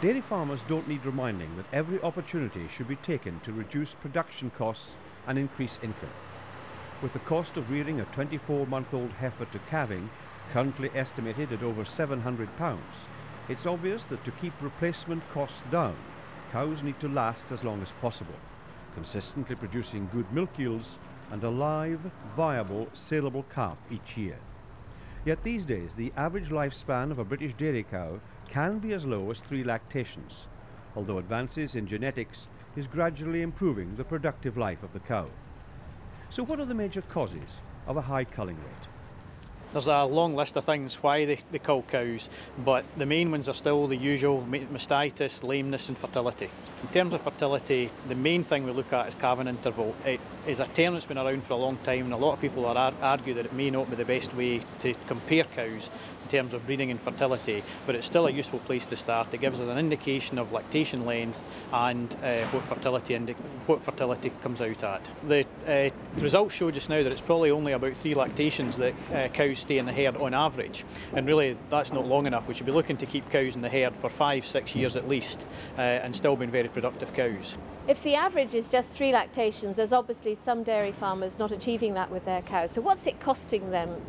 Dairy farmers don't need reminding that every opportunity should be taken to reduce production costs and increase income. With the cost of rearing a 24-month-old heifer to calving currently estimated at over £700, it's obvious that to keep replacement costs down, cows need to last as long as possible, consistently producing good milk yields and a live, viable, saleable calf each year. Yet these days, the average lifespan of a British dairy cow can be as low as 3 lactations, although advances in genetics is gradually improving the productive life of the cow. So what are the major causes of a high culling rate? There's a long list of things why they cull cows, but the main ones are still the usual: mastitis, lameness and fertility. In terms of fertility, the main thing we look at is calving interval. It is a term that's been around for a long time, and a lot of people argue that it may not be the best way to compare cows in terms of breeding and fertility, but it's still a useful place to start. It gives us an indication of lactation length and what fertility comes out at. The results show just now that it's probably only about 3 lactations that cows stay in the herd on average, and really that's not long enough. We should be looking to keep cows in the herd for 5-6 years at least, and still being very productive cows. If the average is just 3 lactations, there's obviously some dairy farmers not achieving that with their cows. So what's it costing them?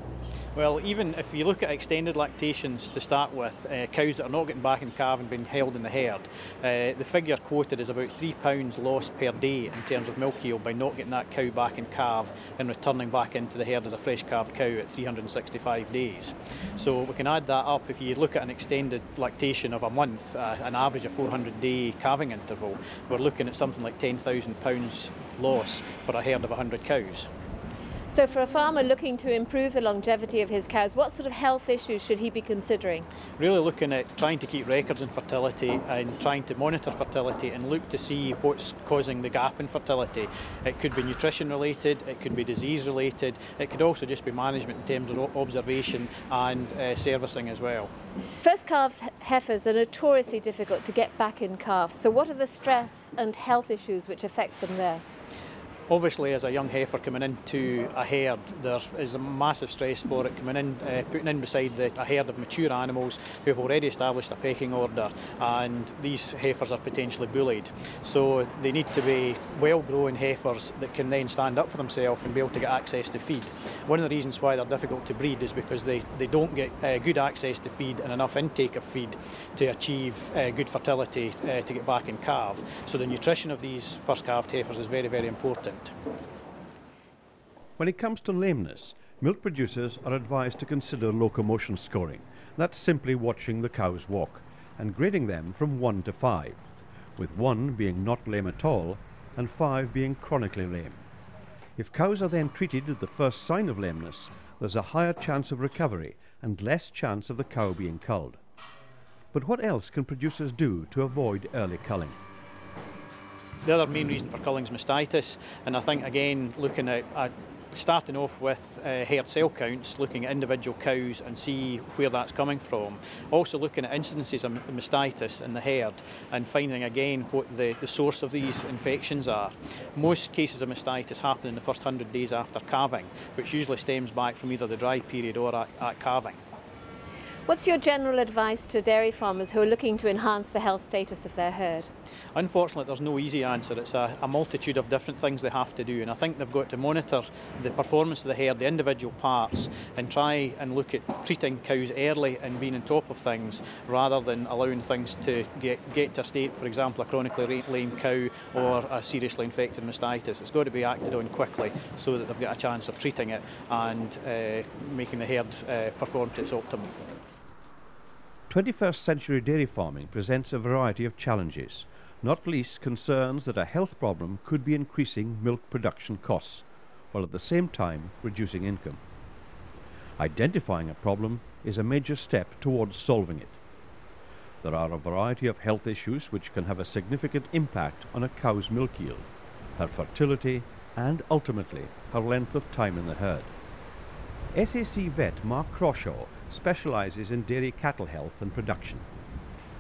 Well, even if you look at extended lactations to start with, cows that are not getting back in calf and being held in the herd, the figure quoted is about £3 lost per day in terms of milk yield by not getting that cow back in calf and returning back into the herd as a fresh calved cow at 365 days. So we can add that up. If you look at an extended lactation of a month, an average of 400-day calving interval, we're looking at something like £10,000 loss for a herd of 100 cows. So for a farmer looking to improve the longevity of his cows, what sort of health issues should he be considering? Really looking at trying to keep records in fertility and trying to monitor fertility and look to see what's causing the gap in fertility. It could be nutrition related, it could be disease related, it could also just be management in terms of observation and servicing as well. First calf heifers are notoriously difficult to get back in calf. So what are the stress and health issues which affect them there? Obviously, as a young heifer coming into a herd, there is a massive stress for it coming in, putting in beside a herd of mature animals who have already established a pecking order, and these heifers are potentially bullied. So they need to be well-grown heifers that can then stand up for themselves and be able to get access to feed. One of the reasons why they're difficult to breed is because they don't get good access to feed and enough intake of feed to achieve good fertility to get back in calf. So the nutrition of these first calved heifers is very, very important. When it comes to lameness, milk producers are advised to consider locomotion scoring. That's simply watching the cows walk and grading them from 1 to 5, with 1 being not lame at all and 5 being chronically lame. If cows are then treated at the first sign of lameness, there's a higher chance of recovery and less chance of the cow being culled. But what else can producers do to avoid early culling? The other main reason for culling is mastitis, and I think again looking at starting off with herd cell counts, looking at individual cows and see where that's coming from. Also looking at incidences of mastitis in the herd and finding again what the source of these infections are. Most cases of mastitis happen in the first 100 days after calving, which usually stems back from either the dry period or at calving. What's your general advice to dairy farmers who are looking to enhance the health status of their herd? Unfortunately, there's no easy answer. It's a multitude of different things they have to do, and I think they've got to monitor the performance of the herd, the individual parts, and try and look at treating cows early and being on top of things rather than allowing things to get to a state, for example, a chronically lame cow or a seriously infected mastitis. It's got to be acted on quickly so that they've got a chance of treating it and making the herd perform to its optimum. 21st century dairy farming presents a variety of challenges, not least concerns that a health problem could be increasing milk production costs, while at the same time reducing income. Identifying a problem is a major step towards solving it. There are a variety of health issues which can have a significant impact on a cow's milk yield, her fertility, and ultimately her length of time in the herd. SAC vet Mark Crawshaw specialises in dairy cattle health and production.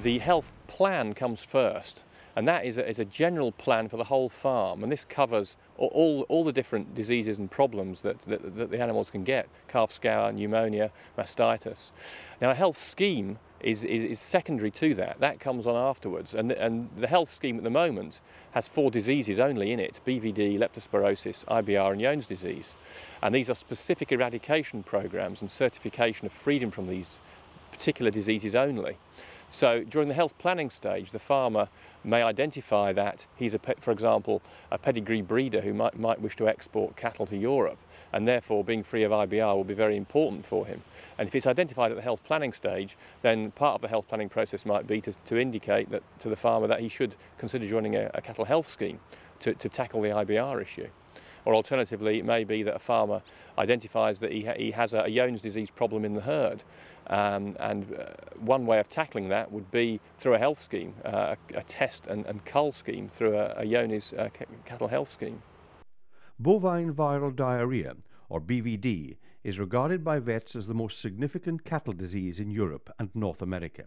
The health plan comes first, and that is a general plan for the whole farm, and this covers all the different diseases and problems that the animals can get: calf scour, pneumonia, mastitis. Now, a health scheme is secondary to that. That comes on afterwards. And the health scheme at the moment has 4 diseases only in it: BVD, leptospirosis, IBR and Johne's disease. And these are specific eradication programs and certification of freedom from these particular diseases only. So during the health planning stage, the farmer may identify that he's, for example, a pedigree breeder who might wish to export cattle to Europe, and therefore being free of IBR will be very important for him. And if it's identified at the health planning stage, then part of the health planning process might be to indicate that to the farmer that he should consider joining a cattle health scheme to tackle the IBR issue. Or alternatively, it may be that a farmer identifies that he has a Johne's disease problem in the herd. One way of tackling that would be through a health scheme, a test and cull scheme through a Johne's cattle health scheme. Bovine viral diarrhea, or BVD, is regarded by vets as the most significant cattle disease in Europe and North America.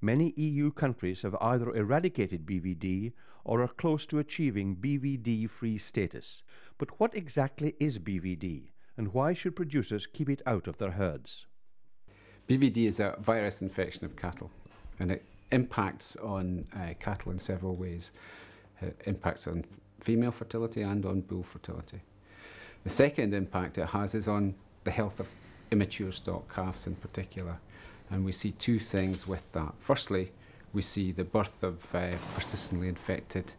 Many EU countries have either eradicated BVD or are close to achieving BVD-free status. But what exactly is BVD, and why should producers keep it out of their herds? BVD is a virus infection of cattle, and it impacts on cattle in several ways. It impacts on female fertility and on bull fertility. The second impact it has is on the health of immature stock calves in particular, and we see 2 things with that. Firstly, we see the birth of persistently infected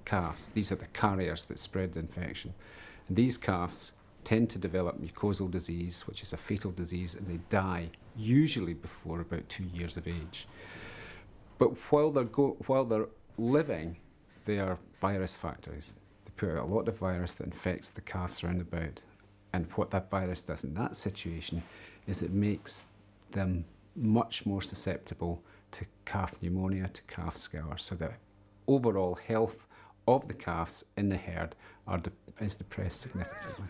calves. These are the carriers that spread the infection. And these calves tend to develop mucosal disease, which is a fatal disease, and they die usually before about 2 years of age. But while they're living, they are virus factories. They put out a lot of virus that infects the calves around about. And what that virus does in that situation is it makes them much more susceptible to calf pneumonia, to calf scour. So the overall health of the calves in the herd is depressed significantly.